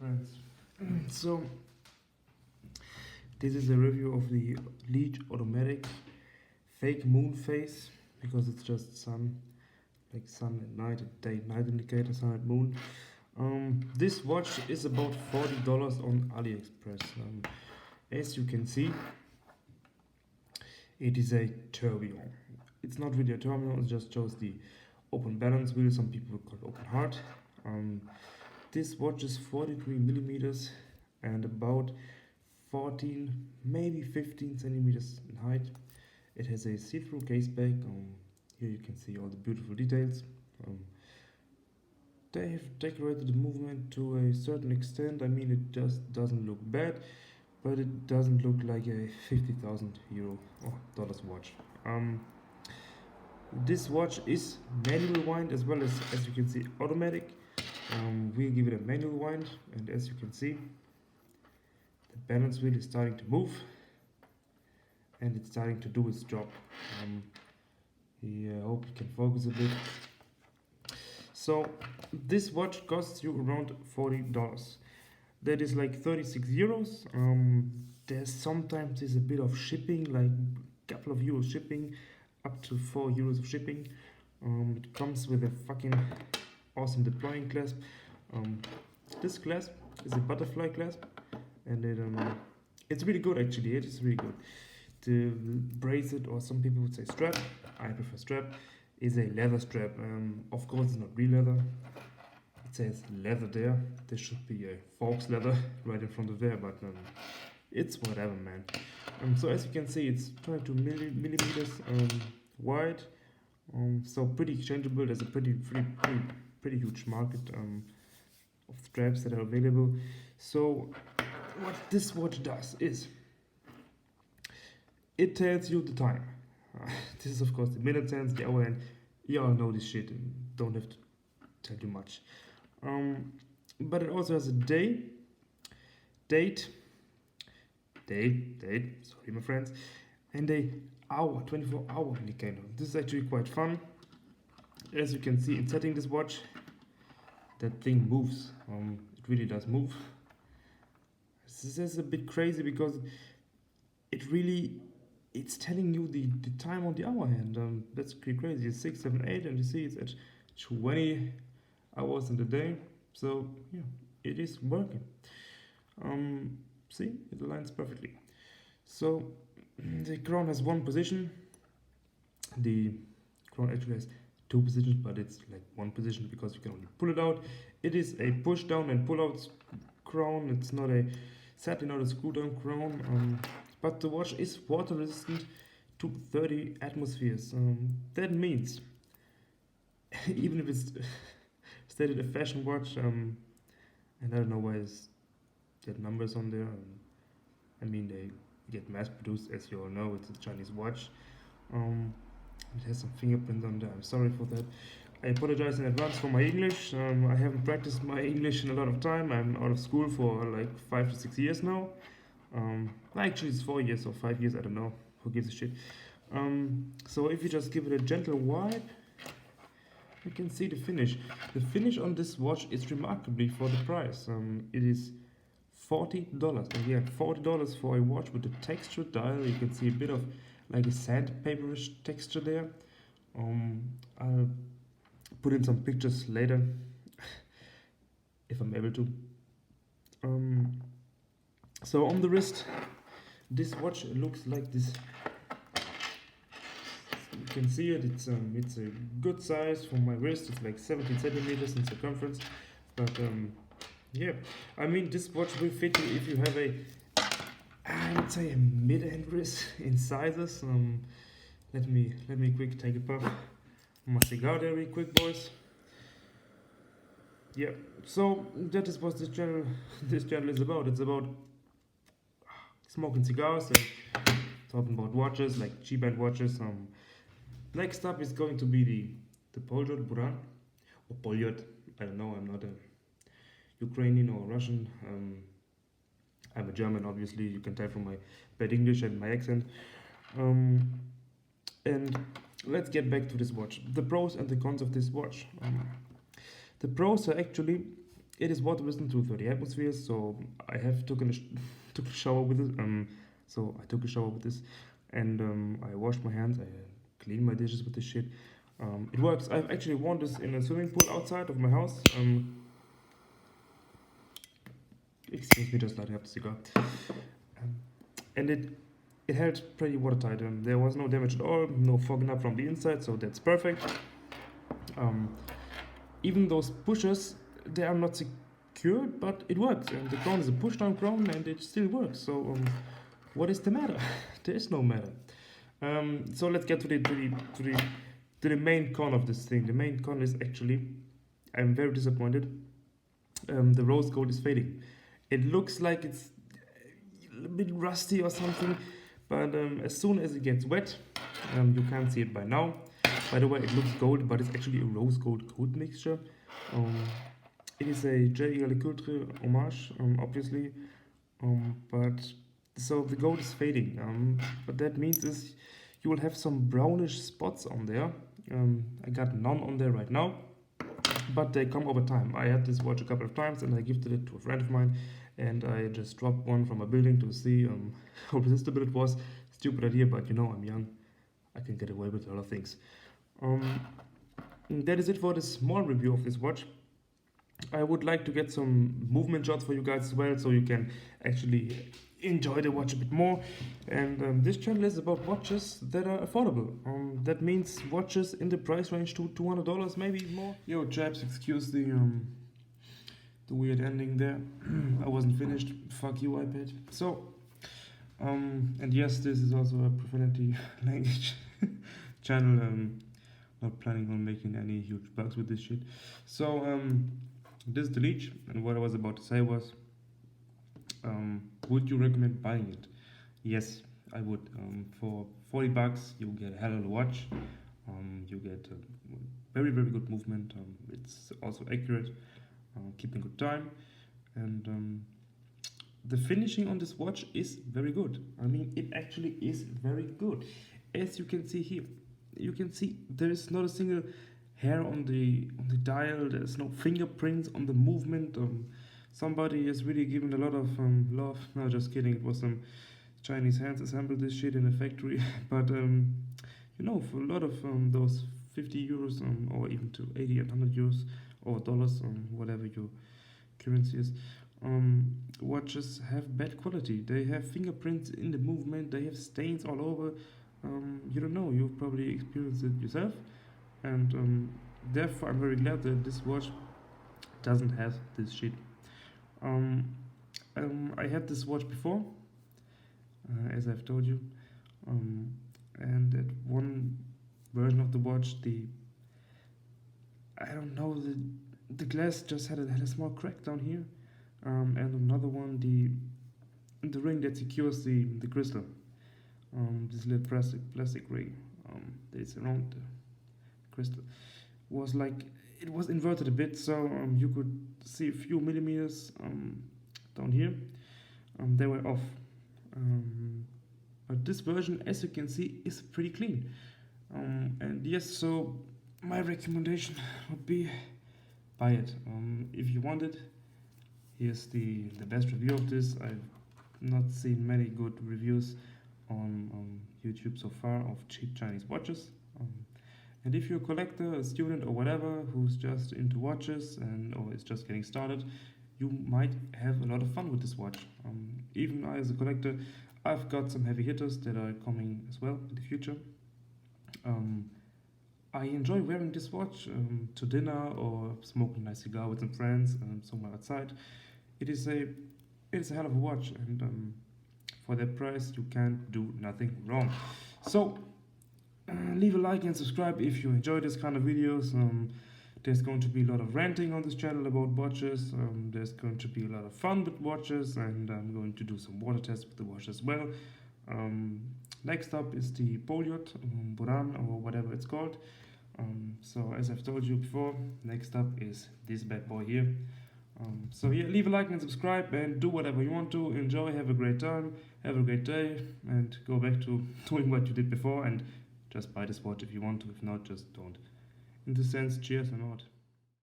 friends. So this is a review of the Lige automatic fake moon phase, because it's just sun, like sun at night, night indicator, sun at moon. This watch is about $40 on AliExpress. As you can see, it is a tourbillon. It's not really a tourbillon, it just shows the open balance wheel. Some people call it open heart. This watch is 43 millimeters and about 14, maybe 15 centimeters in height. It has a see-through case back. Here you can see all the beautiful details. They have decorated the movement to a certain extent. I mean, it just doesn't look bad, but it doesn't look like a 50,000 euro or dollars watch. This watch is manual wind as well as you can see, automatic. We'll give it a manual wind, and as you can see, the balance wheel is starting to move and it's starting to do its job. I hope you can focus a bit. So this watch costs you around $40. That is like 36 euros. There's sometimes a bit of shipping, like a couple of euros shipping, up to 4 euros of shipping. It comes with a fucking awesome deploying clasp. This clasp is a butterfly clasp, and it's really good actually. It is really good. The bracelet, or some people would say strap, I prefer strap, is a leather strap. Of course it's not real leather. It says leather there. There should be a fox leather right in front of there, but it's whatever, man. So as you can see, it's 22 millimeters wide. So pretty exchangeable. There's a pretty huge market of straps that are available. So what this watch does is it tells you the time. This is of course the minute hands, the hour hand. You all know this shit and don't have to tell you much. But it also has a date, sorry my friends, and a hour, 24-hour indicator. This is actually quite fun. As you can see, in setting this watch, that thing moves. It really does move. This is a bit crazy because it's telling you the time on the hour hand. That's pretty crazy. It's 6, 7, 8, and you see it's at 20 hours in the day. So yeah, it is working. See, it aligns perfectly. So the crown has one position. The crown actually has two positions, but it's like one position because you can only pull it out. It is a push down and pull out crown. It's sadly not a screw down crown. But the watch is water resistant to 30 atmospheres. That means even if it's stated a fashion watch, and I don't know why it's got numbers on there. I mean, they get mass produced, as you all know. It's a Chinese watch. It has some fingerprint on there. I'm sorry for that. I apologize in advance for my English. I haven't practiced my English in a lot of time. I'm out of school for like 5 to 6 years now. Actually it's 4 years or 5 years, I don't know, who gives a shit. So if you just give it a gentle wipe, you can see the finish. The finish on this watch is remarkably for the price. It is $40, and yeah, $40 for a watch with a textured dial. You can see a bit of like a sandpaperish texture there. I'll put in some pictures later if I'm able to. So on the wrist, this watch looks like this. You can see it. It's a good size for my wrist. It's like 17 centimeters in circumference. But yeah, I mean, this watch will fit you if you have I would say a mid-end wrist in sizes. Let me quick take a puff on my cigar there, real quick, boys. Yeah. So that is what this channel is about. It's about smoking cigars and talking about watches, like cheap-end watches. Next up is going to be the Poljot Buran, or Poljot. I don't know. I'm not a Ukrainian or Russian. I'm a German, obviously. You can tell from my bad English and my accent. And let's get back to this watch. The pros and the cons of this watch. The pros are actually It is water resistant to 30 atmospheres, so I have took a shower with it. So I took a shower with this, and I washed my hands. I cleaned my dishes with this shit. It works. I've actually worn this in a swimming pool outside of my house. Excuse me, just lighting up the cigar. And it held pretty watertight. There was no damage at all, no fogging up from the inside, so that's perfect. Even those pushers, they are not secured, but it works. And the crown is a push-down crown, and it still works. So what is the matter? There is no matter. So let's get to the main con of this thing. The main con is actually, I'm very disappointed. The rose gold is fading. It looks like it's a bit rusty or something, but as soon as it gets wet, you can't see it by now. By the way, it looks gold, but it's actually a rose gold coat mixture. It is a J. Culture homage, obviously, but so the gold is fading. What that means is you will have some brownish spots on there. I got none on there right now, but they come over time. I had this watch a couple of times, and I gifted it to a friend of mine, and I just dropped one from a building to see how resistible it was. Stupid idea, but you know, I'm young. I can get away with a lot of things. That is it for this small review of this watch. I would like to get some movement shots for you guys as well, so you can actually enjoy the watch a bit more. And this channel is about watches that are affordable. That means watches in the price range to $200, maybe more. Yo, chaps, excuse the weird ending there. I wasn't finished. Fuck you, iPad. So, and yes, this is also a profanity language channel. Not planning on making any huge bugs with this shit. So, this is the Lige, and what I was about to say was, would you recommend buying it? Yes, I would. For $40, you get a hell of a watch. You get very, very good movement. It's also accurate, keeping good time, and the finishing on this watch is very good. I mean, it actually is very good. As you can see here, you can see there is not a single hair on the dial. There's no fingerprints on the movement. Somebody is really given a lot of love. No, just kidding. It was some Chinese hands assembled this shit in a factory. But you know, for a lot of those 50 euros or even to 80 and 100 euros or dollars, whatever your currency is, watches have bad quality. They have fingerprints in the movement. They have stains all over. You don't know. You've probably experienced it yourself. And therefore I'm very glad that this watch doesn't have this shit. I had this watch before, as I've told you, and at one version of the watch, I don't know, the glass just had a small crack down here, and another one, the ring that secures the crystal, this little plastic ring that is around the crystal, was like, it was inverted a bit, so you could see a few millimeters down here. They were off, but this version, as you can see, is pretty clean. And yes, so my recommendation would be buy it. If you want it, here's the best review of this. I've not seen many good reviews on YouTube so far of cheap Chinese watches. And if you're a collector, a student, or whatever who's just into watches or is just getting started, you might have a lot of fun with this watch. Even I, as a collector, I've got some heavy hitters that are coming as well in the future. I enjoy wearing this watch to dinner or smoking a nice cigar with some friends somewhere outside. It is a hell of a watch, and for that price, you can't do nothing wrong. So, leave a like and subscribe if you enjoy this kind of videos. There's going to be a lot of ranting on this channel about watches. There's going to be a lot of fun with watches, and I'm going to do some water tests with the watch as well. Next up is the Poliot, Buran, or whatever it's called. So as I've told you before, next up is this bad boy here. So yeah, leave a like and subscribe and do whatever you want to. Enjoy, have a great time, have a great day, and go back to doing what you did before, and just buy this watch if you want to. If not, just don't. In this sense, cheers and out.